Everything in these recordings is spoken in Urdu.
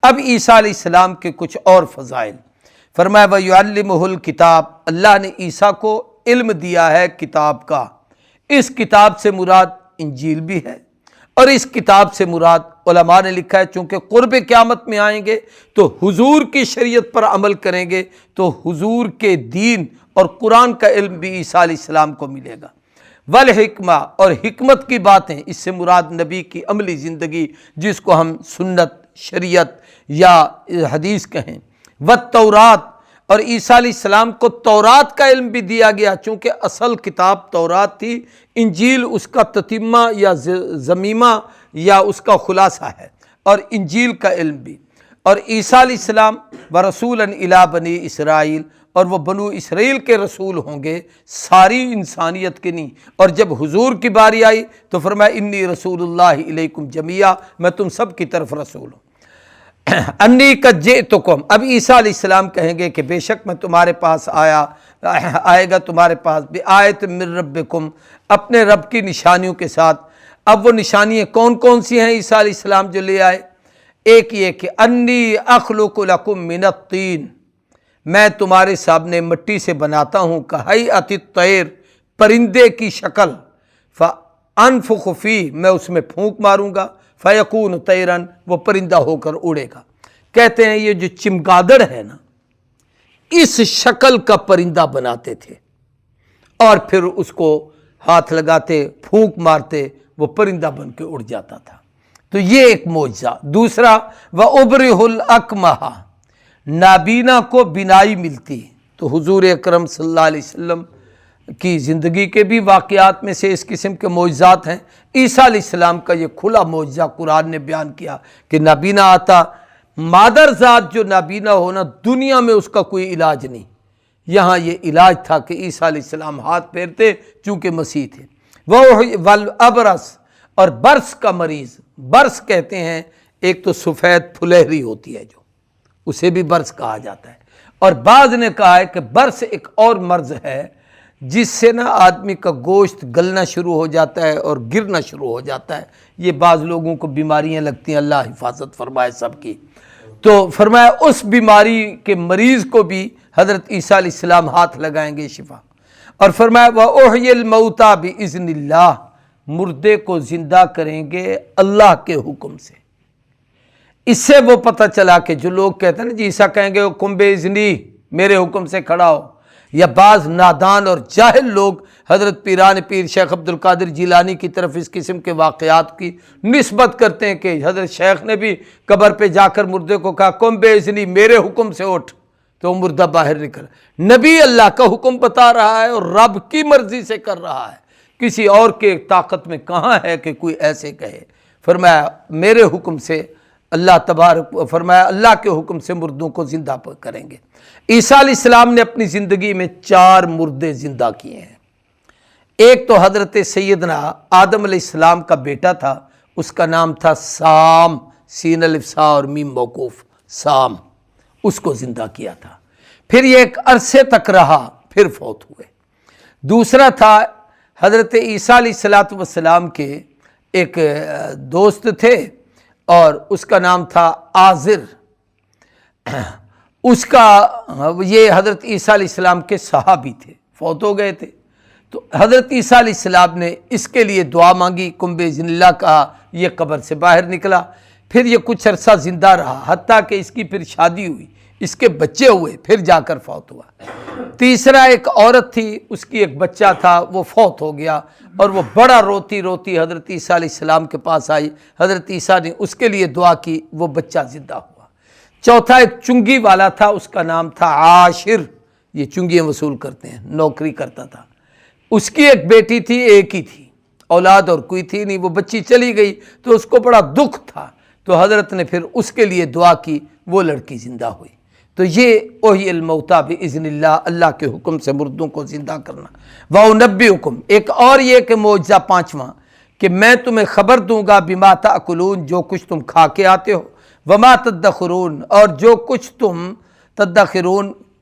اب عیسیٰ علیہ السلام کے کچھ اور فضائل فرمایا وَيُعَلِّمُهُ الْكِتَابَ، اللہ نے عیسیٰ کو علم دیا ہے کتاب کا۔ اس کتاب سے مراد انجیل بھی ہے، اور اس کتاب سے مراد علماء نے لکھا ہے چونکہ قرب قیامت میں آئیں گے تو حضور کی شریعت پر عمل کریں گے تو حضور کے دین اور قرآن کا علم بھی عیسیٰ علیہ السلام کو ملے گا۔ والحکمہ، اور حکمت کی باتیں، اس سے مراد نبی کی عملی زندگی جس کو ہم سنت، شریعت یا حدیث کہیں۔ والتورات، اور عیسیٰ علیہ السلام کو تورات کا علم بھی دیا گیا چونکہ اصل کتاب تورات تھی، انجیل اس کا تتمہ یا ضمیمہ یا اس کا خلاصہ ہے، اور انجیل کا علم بھی۔ اور عیسیٰ علیہ السلام ورسولا الی بنی اسرائیل، اور وہ بنو اسرائیل کے رسول ہوں گے، ساری انسانیت کے نہیں۔ اور جب حضور کی باری آئی تو فرمایا انی رسول اللہ الیکم جمیعا، میں تم سب کی طرف رسول ہوں۔ انی قد جئتکم، اب عیسیٰ علیہ السلام کہیں گے کہ بے شک میں تمہارے پاس آئے گا تمہارے پاس بآیۃ من ربکم، اپنے رب کی نشانیوں کے ساتھ۔ اب وہ نشانیاں کون کون سی ہیں عیسیٰ علیہ السلام جو لے آئے؟ ایک یہ کہ انی اخلق لکم من الطین، میں تمہارے سامنے مٹی سے بناتا ہوں کہیئۃ الطیر، پرندے کی شکل، فانفخ فیہ، میں اس میں پھونک ماروں گا، فیکون طیرا، وہ پرندہ ہو کر اڑے گا۔ کہتے ہیں یہ جو چمگادڑ ہے نا، اس شکل کا پرندہ بناتے تھے اور پھر اس کو ہاتھ لگاتے، پھونک مارتے، وہ پرندہ بن کے اڑ جاتا تھا۔ تو یہ ایک معجزہ۔ دوسرا وَأُبْرِئُ الْأَكْمَحَ، نابینا کو بینائی ملتی۔ تو حضور اکرم صلی اللہ علیہ وسلم کی زندگی کے بھی واقعات میں سے اس قسم کے معجزات ہیں۔ عیسیٰ علیہ السلام کا یہ کھلا معجزہ قرآن نے بیان کیا کہ نابینا آتا، مادر ذات جو نابینا ہونا، دنیا میں اس کا کوئی علاج نہیں، یہاں یہ علاج تھا کہ عیسیٰ علیہ السلام ہاتھ پھیرتے چونکہ مسیح تھے۔ والابرص، اور برس کا مریض، برس کہتے ہیں ایک تو سفید پھلیری ہوتی ہے جو، اسے بھی برس کہا جاتا ہے، اور بعض نے کہا ہے کہ برس ایک اور مرض ہے جس سے نا آدمی کا گوشت گلنا شروع ہو جاتا ہے اور گرنا شروع ہو جاتا ہے۔ یہ بعض لوگوں کو بیماریاں لگتی ہیں، اللہ حفاظت فرمائے سب کی۔ تو فرمایا اس بیماری کے مریض کو بھی حضرت عیسیٰ علیہ السلام ہاتھ لگائیں گے شفا۔ اور فرمایا وَأُحْيِي الْمَوْتَى بِإِذْنِ اللَّهِ، مردے کو زندہ کریں گے اللہ کے حکم سے۔ اس سے وہ پتہ چلا کہ جو لوگ کہتے ہیں نا جی عیسیٰ کہیں گے قم بِإِذْنِی، میرے حکم سے کھڑا ہو، یا بعض نادان اور جاہل لوگ حضرت پیران پیر شیخ عبد القادر جیلانی کی طرف اس قسم کے واقعات کی نسبت کرتے ہیں کہ حضرت شیخ نے بھی قبر پہ جا کر مردے کو کہا قم بِإِذْنِی، میرے حکم سے اٹھ، تو مردہ باہر نکل۔ نبی اللہ کا حکم بتا رہا ہے اور رب کی مرضی سے کر رہا ہے، کسی اور کے طاقت میں کہاں ہے کہ کوئی ایسے کہے۔ فرمایا میرے حکم سے اللہ تبارک، فرمایا اللہ کے حکم سے مردوں کو زندہ کریں گے۔ عیسیٰ علیہ السلام نے اپنی زندگی میں 4 مردے زندہ کیے ہیں۔ ایک تو حضرت سیدنا آدم علیہ السلام کا بیٹا تھا، اس کا نام تھا سام، سین الف سا اور میم موقوف، سام، اس کو زندہ کیا تھا۔ پھر یہ ایک عرصے تک رہا، پھر فوت ہوئے۔ دوسرا تھا حضرت عیسیٰ علیہ السلام کے ایک دوست تھے اور اس کا نام تھا آزر، اس کا یہ حضرت عیسیٰ علیہ السلام کے صحابی تھے، فوت ہو گئے تھے۔ تو حضرت عیسیٰ علیہ السلام نے اس کے لیے دعا مانگی، قم بِإِذْنِ اللَّهِ کہا، یہ قبر سے باہر نکلا۔ پھر یہ کچھ عرصہ زندہ رہا، حتیٰ کہ اس کی پھر شادی ہوئی، اس کے بچے ہوئے، پھر جا کر فوت ہوا۔ تیسرا ایک عورت تھی، اس کی ایک بچہ تھا، وہ فوت ہو گیا، اور وہ بڑا روتی روتی حضرت عیسیٰ علیہ السلام کے پاس آئی۔ حضرت عیسیٰ نے اس کے لیے دعا کی، وہ بچہ زندہ ہوا۔ چوتھا ایک چنگی والا تھا، اس کا نام تھا عاشر، یہ چنگیاں وصول کرتے ہیں، نوکری کرتا تھا۔ اس کی ایک بیٹی تھی، ایک ہی تھی، اولاد اور کوئی تھی نہیں، وہ بچی چلی گئی تو اس کو بڑا دکھ تھا، تو حضرت نے پھر اس کے لیے دعا کی، وہ لڑکی زندہ ہوئی۔ تو یہ احیی الموتیٰ بِإِذْنِ اللَّهِ، اللہ کے حکم سے مردوں کو زندہ کرنا۔ وَأُنَبِّئُکُم، ایک اور یہ کہ معجزہ 5واں، کہ میں تمہیں خبر دوں گا بِمَا تَأْکُلُونَ، جو کچھ تم کھا کے آتے ہو، وَمَا تَدَّخِرُونَ، اور جو کچھ تم تدخرون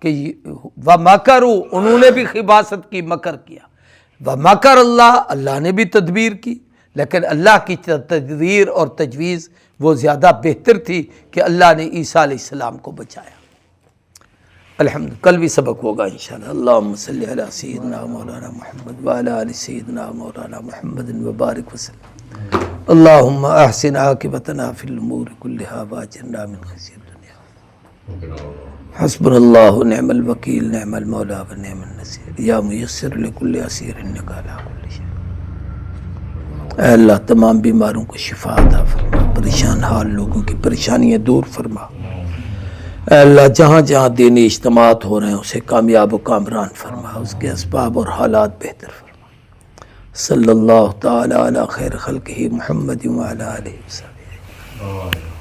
کہ وَمَكَرُوا انہوں نے بھی خباثت کی، مکر کیا، وَمَكَرَ اللَّهُ اللہ نے بھی تدبیر کی، لیکن اللہ کی تدبیر اور تجویز وہ زیادہ بہتر تھی کہ اللہ نے عیسیٰ علیہ السلام کو بچایا۔ الحمد، کل بھی سبق ہوگا انشاءاللہ۔ اللہم صلی علی سیدنا مولانا محمد وعلی آل سیدنا مولانا محمد وبارک وسلم۔ اللہم احسن عاقبتنا فی الامور کلہا واجرنا من خزی الدنیا۔ حسبنا اللہ نعم الوکیل نعم المولا و نعم النصیر یا میسر لکل عسیر انک علی کل شیء۔ اے اللہ تمام بیماروں کو شفا عطا فرما، پریشان حال لوگوں کی پریشانیاں دور فرما۔ اے اللہ جہاں جہاں دینی اجتماعات ہو رہے ہیں اسے کامیاب و کامران فرما، اس کے اسباب اور حالات بہتر فرما۔ صلی اللہ تعالی علی خیر خلقہ محمد وعلی آلہ وصحبہ۔